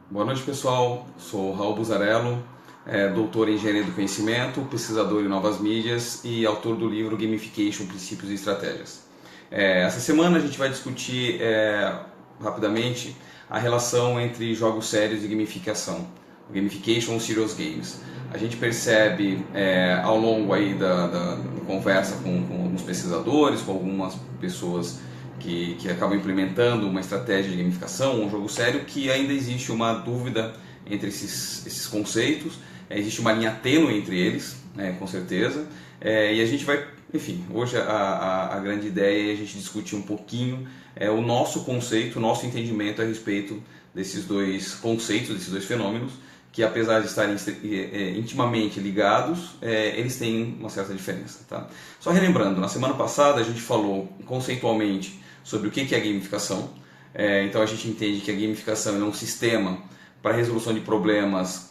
Boa noite, pessoal. Sou Raul Buzarello, doutor em Engenharia do Conhecimento, pesquisador em novas mídias e autor do livro Gamification, Princípios e Estratégias. Essa semana a gente vai discutir rapidamente a relação entre jogos sérios e gamificação, Gamification Serious Games. A gente percebe ao longo aí da conversa com alguns pesquisadores, com algumas pessoas que acabam implementando uma estratégia de gamificação, um jogo sério, que ainda existe uma dúvida entre esses conceitos, existe uma linha tênue entre eles, com certeza, e a gente vai, enfim, hoje a grande ideia é a gente discutir um pouquinho o nosso conceito, o nosso entendimento a respeito desses dois conceitos, desses dois fenômenos, que apesar de estarem intimamente ligados, eles têm uma certa diferença. Tá? Só relembrando, na semana passada a gente falou conceitualmente sobre o que é a gamificação. Então a gente entende que a gamificação é um sistema para a resolução de problemas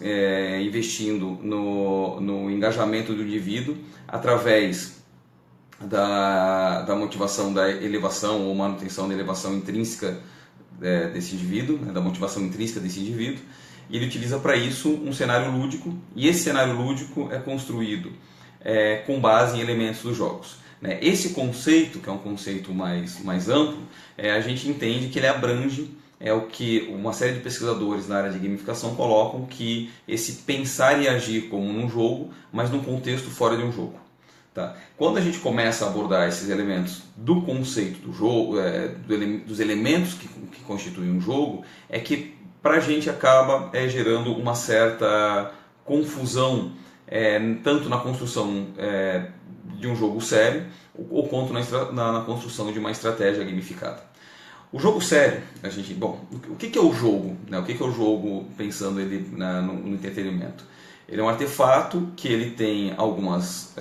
investindo no engajamento do indivíduo através da motivação da elevação ou manutenção da elevação intrínseca desse indivíduo, da motivação intrínseca desse indivíduo. E ele utiliza para isso um cenário lúdico, e esse cenário lúdico é construído com base em elementos dos jogos. Esse conceito, que é um conceito mais amplo, a gente entende que ele abrange o que uma série de pesquisadores na área de gamificação colocam, que esse pensar e agir como num jogo, mas num contexto fora de um jogo. Tá? Quando a gente começa a abordar esses elementos do conceito do jogo, dos elementos que constituem um jogo, é que para a gente acaba gerando uma certa confusão, tanto na construção de um jogo sério, ou quanto na construção de uma estratégia gamificada. O jogo sério, o que é o jogo? O que é o jogo pensando ele no entretenimento? Ele é um artefato que ele tem alguns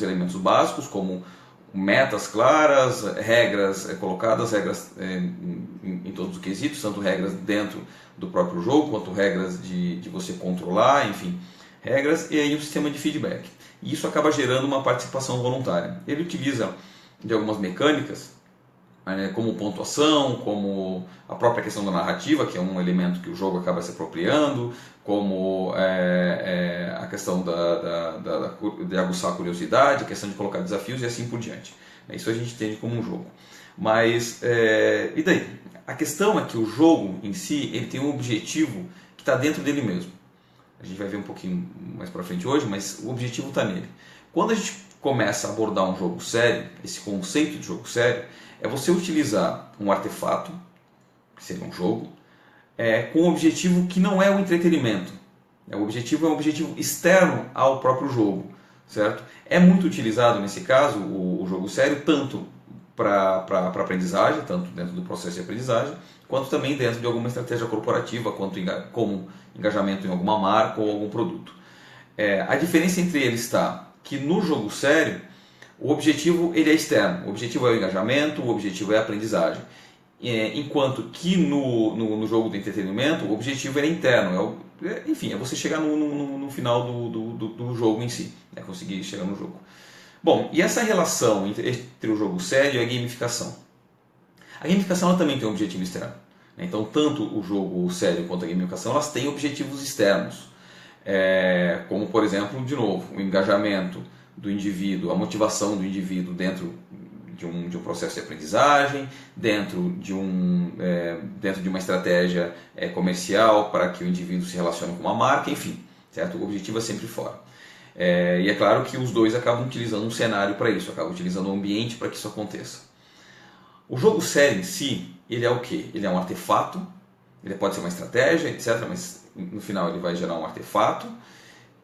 elementos básicos, como metas claras, regras colocadas, regras em todos os quesitos, tanto regras dentro do próprio jogo, quanto regras de você controlar, enfim, regras, e aí um sistema de feedback. E isso acaba gerando uma participação voluntária. Ele utiliza de algumas mecânicas, como pontuação, como a própria questão da narrativa, que é um elemento que o jogo acaba se apropriando, como a questão de aguçar a curiosidade, a questão de colocar desafios e assim por diante. Isso a gente entende como um jogo. Mas, e daí? A questão é que o jogo em si ele tem um objetivo que está dentro dele mesmo. A gente vai ver um pouquinho mais para frente hoje, mas o objetivo está nele. Quando a gente começa a abordar um jogo sério, esse conceito de jogo sério, é você utilizar um artefato, que seria um jogo, com um objetivo que não é o entretenimento. O objetivo é um objetivo externo ao próprio jogo, certo? É muito utilizado nesse caso o jogo sério, tanto para aprendizagem, tanto dentro do processo de aprendizagem, quanto também dentro de alguma estratégia corporativa, como engajamento em alguma marca ou algum produto. A diferença entre eles está que no jogo sério, o objetivo ele é externo, o objetivo é o engajamento, o objetivo é a aprendizagem. Enquanto que no jogo do entretenimento, o objetivo é interno, é você chegar no final do jogo em si, conseguir chegar no jogo. Bom, e essa relação entre o jogo sério e a gamificação? A gamificação ela também tem um objetivo externo. Então, tanto o jogo sério quanto a gamificação elas têm objetivos externos. Como, por exemplo, de novo, o engajamento do indivíduo, a motivação do indivíduo dentro de um processo de aprendizagem, dentro de uma estratégia comercial para que o indivíduo se relacione com uma marca, enfim, certo? O objetivo é sempre fora. E é claro que os dois acabam utilizando um cenário para isso, acabam utilizando um ambiente para que isso aconteça. O jogo sério em si, ele é o quê? Ele é um artefato, ele pode ser uma estratégia, etc., mas no final ele vai gerar um artefato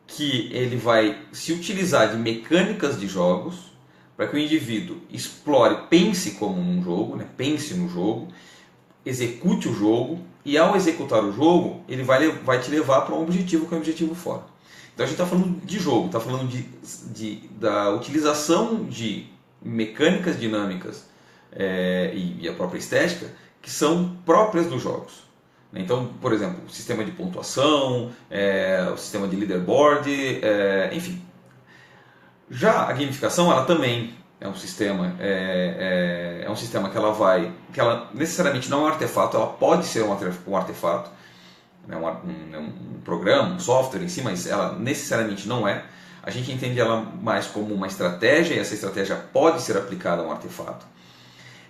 que ele vai se utilizar de mecânicas de jogos para que o indivíduo explore, pense como um jogo, pense no jogo, execute o jogo e ao executar o jogo ele vai te levar para um objetivo que é um objetivo fora. Então a gente está falando de jogo, está falando da utilização de mecânicas dinâmicas e a própria estética que são próprias dos jogos. Então, por exemplo, o sistema de pontuação, o sistema de leaderboard, enfim. Já a gamificação, ela também é um sistema que ela necessariamente não é um artefato, ela pode ser um artefato, né, um programa, um software em si, mas ela necessariamente não é. A gente entende ela mais como uma estratégia, e essa estratégia pode ser aplicada a um artefato.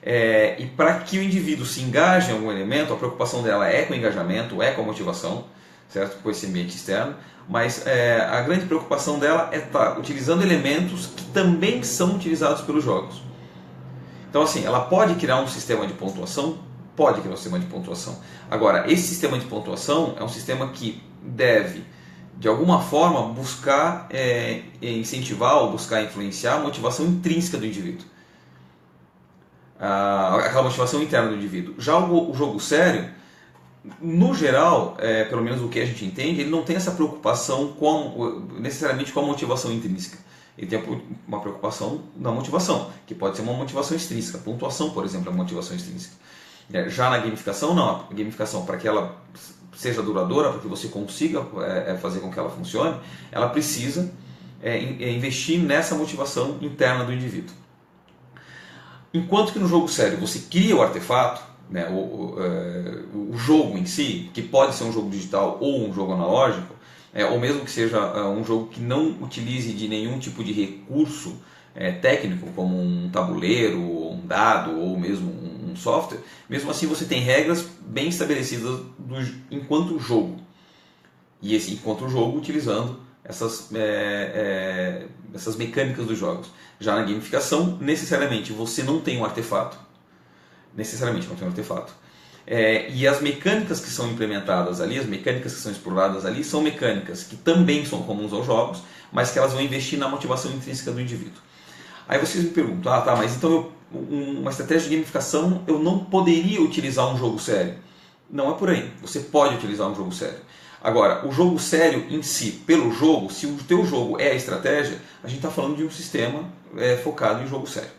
E para que o indivíduo se engaje em algum elemento, a preocupação dela é com o engajamento, é com a motivação, certo? Com esse ambiente externo, mas a grande preocupação dela é estar utilizando elementos que também são utilizados pelos jogos. Então, assim, ela pode criar um sistema de pontuação? Pode criar um sistema de pontuação. Agora, esse sistema de pontuação é um sistema que deve, de alguma forma, buscar incentivar ou buscar influenciar a motivação intrínseca do indivíduo. Aquela motivação interna do indivíduo. Já o jogo sério, no geral, pelo menos o que a gente entende, ele não tem essa preocupação necessariamente com a motivação intrínseca. Ele tem uma preocupação na motivação, que pode ser uma motivação extrínseca. A pontuação, por exemplo, é uma motivação extrínseca. Já na gamificação, não. A gamificação, para que ela seja duradoura, para que você consiga fazer com que ela funcione, ela precisa investir nessa motivação interna do indivíduo. Enquanto que no jogo sério você cria o artefato, né, o jogo em si, que pode ser um jogo digital ou um jogo analógico, ou mesmo que seja um jogo que não utilize de nenhum tipo de recurso técnico, como um tabuleiro, um dado ou mesmo um software, mesmo assim você tem regras bem estabelecidas enquanto jogo. E enquanto jogo utilizando essas mecânicas dos jogos. Já na gamificação, necessariamente você não tem um artefato. Necessariamente não tem um artefato. E as mecânicas que são implementadas ali, as mecânicas que são exploradas ali, são mecânicas que também são comuns aos jogos, mas que elas vão investir na motivação intrínseca do indivíduo. Aí vocês me perguntam, mas então uma estratégia de gamificação eu não poderia utilizar um jogo sério. Não é por aí, você pode utilizar um jogo sério. Agora, o jogo sério em si, pelo jogo, se o teu jogo é a estratégia, a gente está falando de um sistema focado em jogo sério.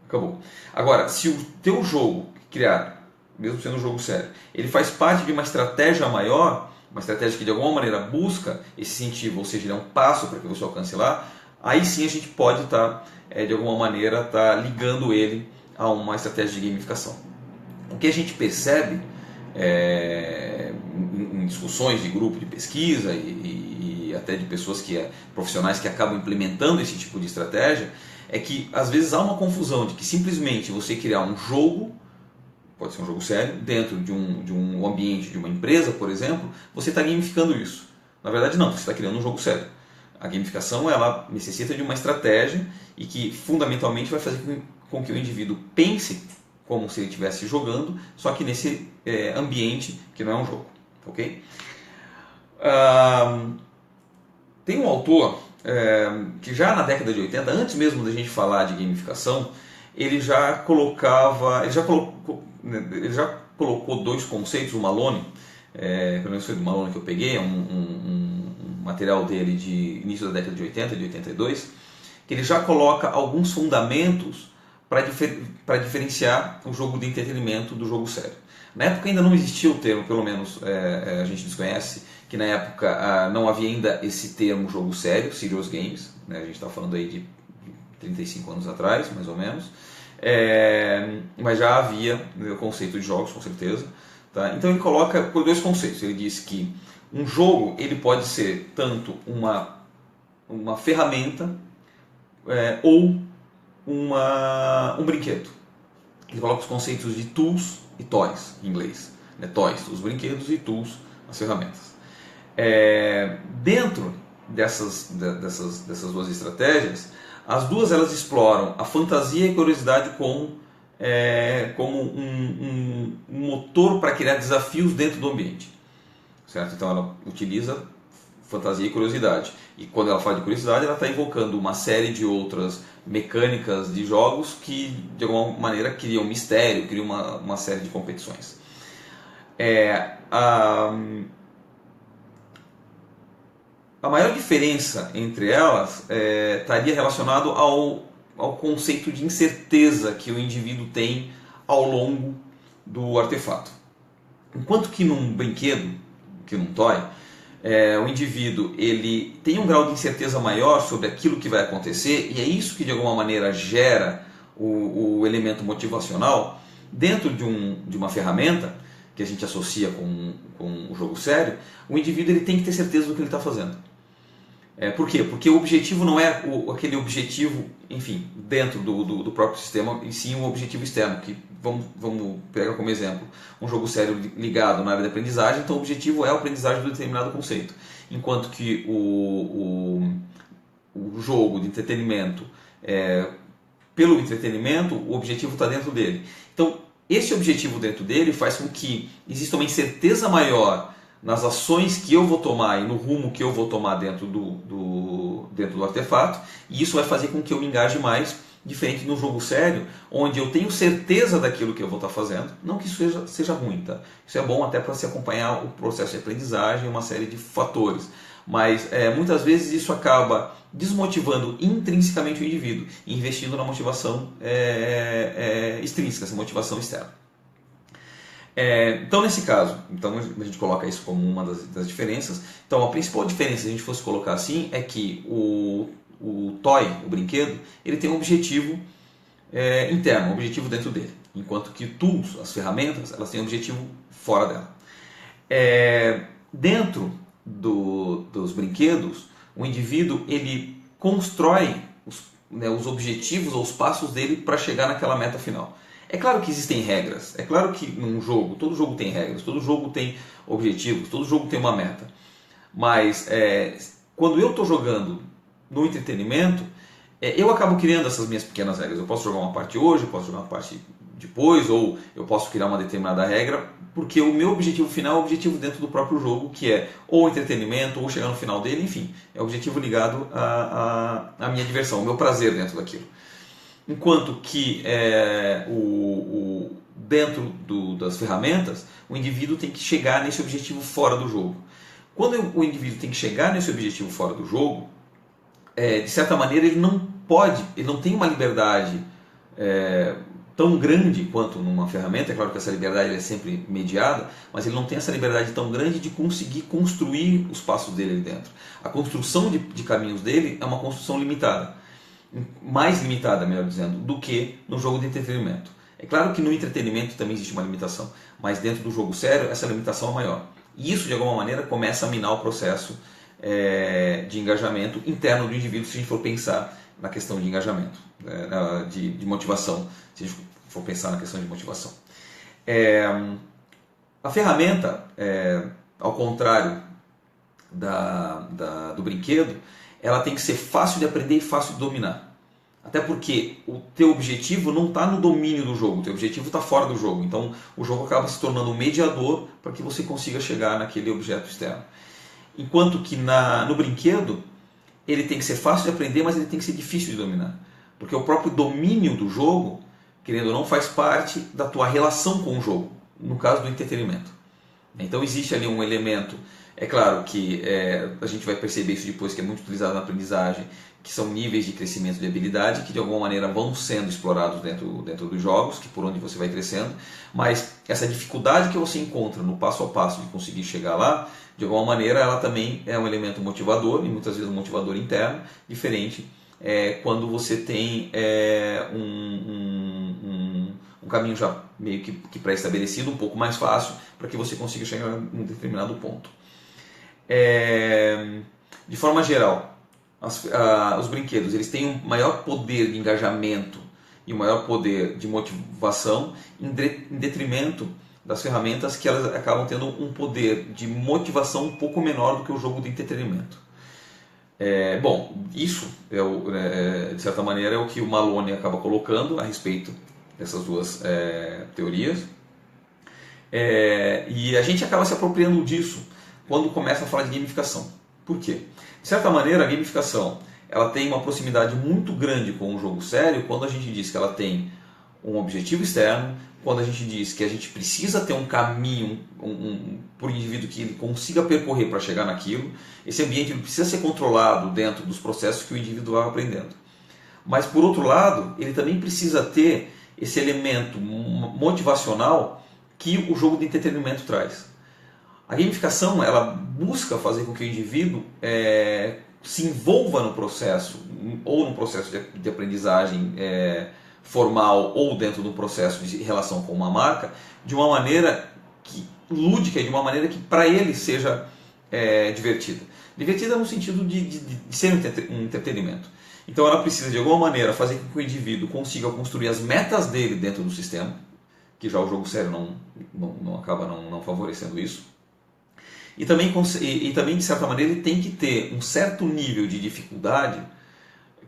Acabou. Agora, se o teu jogo criado, mesmo sendo um jogo sério, ele faz parte de uma estratégia maior, uma estratégia que de alguma maneira busca esse incentivo, ou seja, ele é um passo para que você alcance lá, aí sim a gente pode estar, de alguma maneira, ligando ele a uma estratégia de gamificação. O que a gente percebe em discussões de grupo de pesquisa e até de pessoas profissionais que acabam implementando esse tipo de estratégia, é que às vezes há uma confusão de que simplesmente você criar um jogo, pode ser um jogo sério, dentro de um ambiente de uma empresa, por exemplo, você está gamificando isso. Na verdade não, você está criando um jogo sério. A gamificação ela necessita de uma estratégia e que fundamentalmente vai fazer com que o indivíduo pense como se ele estivesse jogando, só que nesse ambiente que não é um jogo. Okay? Tem um autor que já na década de 80, antes mesmo da gente falar de gamificação, ele já colocou dois conceitos. O Malone, pelo menos foi do Malone que eu peguei, um material dele de início da década de 80, de 82, que ele já coloca alguns fundamentos para diferenciar o jogo de entretenimento do jogo sério. Na época ainda não existia o termo, pelo menos a gente desconhece, que na época não havia ainda esse termo jogo sério, serious games, né? A gente está falando aí de 35 anos atrás, mais ou menos, mas já havia o conceito de jogos, com certeza. Tá? Então ele coloca dois conceitos. Ele diz que um jogo ele pode ser tanto uma ferramenta ou um brinquedo. Ele coloca os conceitos de tools e toys, em inglês. Toys, os brinquedos, e tools, as ferramentas. Dentro dessas duas estratégias, as duas elas exploram a fantasia e a curiosidade como um motor para criar desafios dentro do ambiente. Certo? Então ela utiliza fantasia e curiosidade. E quando ela fala de curiosidade, ela está invocando uma série de outras mecânicas de jogos que, de alguma maneira, criam mistério, criam uma série de competições. A maior diferença entre elas estaria relacionado ao conceito de incerteza que o indivíduo tem ao longo do artefato. Enquanto que num brinquedo, que num toy, o indivíduo ele tem um grau de incerteza maior sobre aquilo que vai acontecer, e é isso que de alguma maneira gera o elemento motivacional. Dentro de uma ferramenta, que a gente associa com o jogo sério, o indivíduo ele tem que ter certeza do que ele está fazendo. Por quê? Porque o objetivo não é aquele objetivo, enfim, dentro do próprio sistema, e sim um objetivo externo, que vamos pegar como exemplo um jogo sério ligado na área de aprendizagem, então o objetivo é a aprendizagem de um determinado conceito, enquanto que o jogo de entretenimento, pelo entretenimento, o objetivo está dentro dele. Então, esse objetivo dentro dele faz com que exista uma incerteza maior nas ações que eu vou tomar e no rumo que eu vou tomar dentro do artefato, e isso vai fazer com que eu me engaje mais, diferente no jogo sério, onde eu tenho certeza daquilo que eu vou estar fazendo. Não que isso seja ruim, tá? Isso é bom até para se acompanhar o processo de aprendizagem, uma série de fatores, mas muitas vezes isso acaba desmotivando intrinsecamente o indivíduo, investindo na motivação extrínseca, essa motivação externa. Então, nesse caso, a gente coloca isso como uma das diferenças. Então, a principal diferença, se a gente fosse colocar assim, é que o toy, o brinquedo, ele tem um objetivo interno, um objetivo dentro dele, enquanto que tools, as ferramentas, elas têm um objetivo fora dela. Dentro dos brinquedos, o indivíduo ele constrói os objetivos ou os passos dele para chegar naquela meta final. É claro que existem regras, é claro que num jogo, todo jogo tem regras, todo jogo tem objetivos, todo jogo tem uma meta. Mas quando eu estou jogando no entretenimento, eu acabo criando essas minhas pequenas regras. Eu posso jogar uma parte hoje, eu posso jogar uma parte depois, ou eu posso criar uma determinada regra, porque o meu objetivo final é o objetivo dentro do próprio jogo, que é ou entretenimento, ou chegar no final dele, enfim, é o objetivo ligado à minha diversão, ao meu prazer dentro daquilo. Enquanto que dentro das ferramentas, o indivíduo tem que chegar nesse objetivo fora do jogo. Quando o indivíduo tem que chegar nesse objetivo fora do jogo, de certa maneira ele não tem uma liberdade tão grande quanto numa ferramenta. É claro que essa liberdade é sempre mediada, mas ele não tem essa liberdade tão grande de conseguir construir os passos dele ali dentro. A construção de caminhos dele é uma construção limitada. Mais limitada, melhor dizendo, do que no jogo de entretenimento. É claro que no entretenimento também existe uma limitação, mas dentro do jogo sério essa limitação é maior. E isso, de alguma maneira, começa a minar o processo de engajamento interno do indivíduo, se a gente for pensar na questão de engajamento, de motivação, se a gente for pensar na questão de motivação. A ferramenta, ao contrário do brinquedo, ela tem que ser fácil de aprender e fácil de dominar. Até porque o teu objetivo não está no domínio do jogo, o teu objetivo está fora do jogo. Então o jogo acaba se tornando um mediador para que você consiga chegar naquele objeto externo. Enquanto que no brinquedo, ele tem que ser fácil de aprender, mas ele tem que ser difícil de dominar. Porque o próprio domínio do jogo, querendo ou não, faz parte da tua relação com o jogo, no caso do entretenimento. Então existe ali um elemento. É claro que a gente vai perceber isso depois, que é muito utilizado na aprendizagem, que são níveis de crescimento de habilidade que de alguma maneira vão sendo explorados dentro dos jogos, que por onde você vai crescendo, mas essa dificuldade que você encontra no passo a passo de conseguir chegar lá, de alguma maneira ela também é um elemento motivador, e muitas vezes um motivador interno, diferente quando você tem um caminho já meio que pré-estabelecido, um pouco mais fácil, para que você consiga chegar num determinado ponto. De forma geral, os brinquedos eles têm um maior poder de engajamento e um maior poder de motivação em detrimento das ferramentas, que elas acabam tendo um poder de motivação um pouco menor do que o jogo de entretenimento. Isso de certa maneira é o que o Malone acaba colocando a respeito dessas duas teorias, e a gente acaba se apropriando disso quando começa a falar de gamificação. Por quê? De certa maneira, a gamificação ela tem uma proximidade muito grande com o jogo sério quando a gente diz que ela tem um objetivo externo, quando a gente diz que a gente precisa ter um caminho para o indivíduo que ele consiga percorrer para chegar naquilo. Esse ambiente ele precisa ser controlado dentro dos processos que o indivíduo vai aprendendo. Mas, por outro lado, ele também precisa ter esse elemento motivacional que o jogo de entretenimento traz. A gamificação ela busca fazer com que o indivíduo se envolva no processo, ou no processo de aprendizagem formal, ou dentro do processo de relação com uma marca, de uma maneira lúdica e de uma maneira que para ele seja divertida. Divertida no sentido de ser um entretenimento. Então ela precisa de alguma maneira fazer com que o indivíduo consiga construir as metas dele dentro do sistema, que já o jogo sério não acaba não favorecendo isso. E também, de certa maneira, ele tem que ter um certo nível de dificuldade.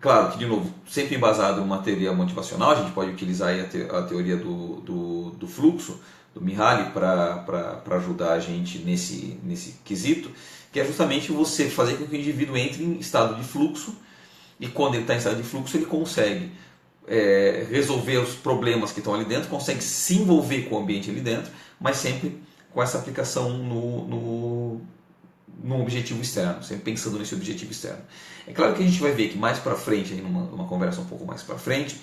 Claro que, de novo, sempre embasado em uma teoria motivacional, a gente pode utilizar aí a teoria do fluxo, do Mihaly, para ajudar a gente nesse quesito, que é justamente você fazer com que o indivíduo entre em estado de fluxo, e quando ele está em estado de fluxo, ele consegue resolver os problemas que estão ali dentro, consegue se envolver com o ambiente ali dentro, mas sempre com essa aplicação no objetivo externo, sempre pensando nesse objetivo externo. É claro que a gente vai ver que mais para frente, aí numa conversa um pouco mais para frente,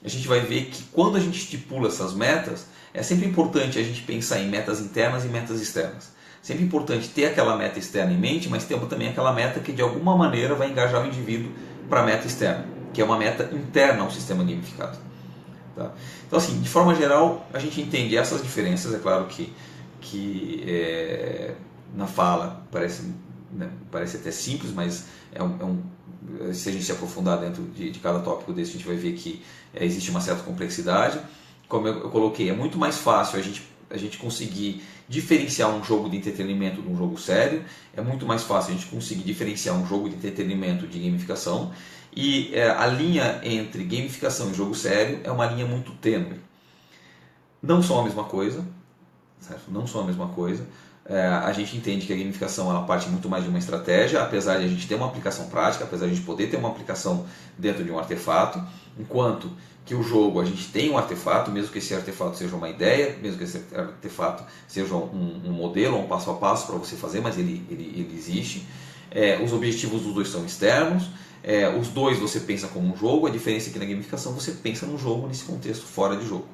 a gente vai ver que quando a gente estipula essas metas, é sempre importante a gente pensar em metas internas e metas externas. Sempre importante ter aquela meta externa em mente, mas ter também aquela meta que de alguma maneira vai engajar o indivíduo para a meta externa, que é uma meta interna ao sistema gamificado. Tá? Então, assim, de forma geral, a gente entende essas diferenças. É claro que na fala parece até simples, mas se a gente se aprofundar dentro de cada tópico desse, a gente vai ver que existe uma certa complexidade. Como eu coloquei, é muito mais fácil a gente conseguir diferenciar um jogo de entretenimento de um jogo sério, é muito mais fácil a gente conseguir diferenciar um jogo de entretenimento de gamificação, e a linha entre gamificação e jogo sério é uma linha muito tênue. Não são a mesma coisa, certo? Não são a mesma coisa. A gente entende que a gamificação ela parte muito mais de uma estratégia, apesar de a gente ter uma aplicação prática, apesar de a gente poder ter uma aplicação dentro de um artefato, enquanto que o jogo a gente tem um artefato, mesmo que esse artefato seja uma ideia, mesmo que esse artefato seja um modelo, um passo a passo para você fazer, mas ele existe. Os objetivos dos dois são externos, os dois você pensa como um jogo, a diferença é que na gamificação você pensa num jogo nesse contexto fora de jogo.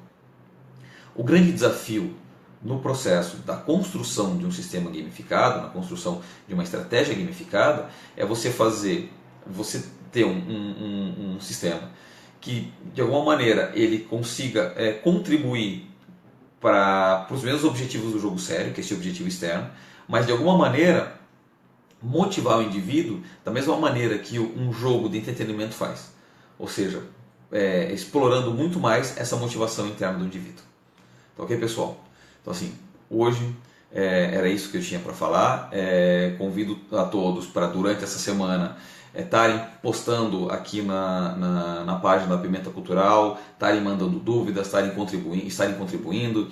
O grande desafio no processo da construção de um sistema gamificado, na construção de uma estratégia gamificada, é você ter um sistema que, de alguma maneira, ele consiga contribuir para os mesmos objetivos do jogo sério, que é esse objetivo externo, mas, de alguma maneira, motivar o indivíduo da mesma maneira que um jogo de entretenimento faz. Ou seja, explorando muito mais essa motivação interna do indivíduo. Tá ok, pessoal? Então, assim, hoje era isso que eu tinha para falar. Convido a todos para, durante essa semana, estarem postando aqui na página da Pimenta Cultural, estarem mandando dúvidas, estarem contribuindo,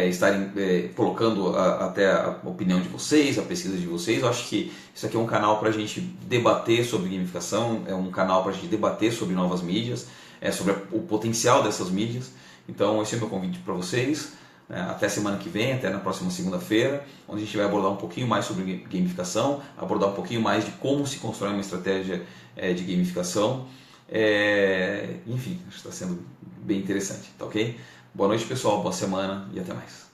estarem colocando até a opinião de vocês, a pesquisa de vocês. Eu acho que isso aqui é um canal para a gente debater sobre gamificação, é um canal para a gente debater sobre novas mídias, sobre o potencial dessas mídias. Então, esse é o meu convite para vocês. Até semana que vem, até na próxima segunda-feira, onde a gente vai abordar um pouquinho mais sobre gamificação, abordar um pouquinho mais de como se constrói uma estratégia de gamificação. Enfim, acho que está sendo bem interessante, tá ok? Boa noite, pessoal, boa semana e até mais.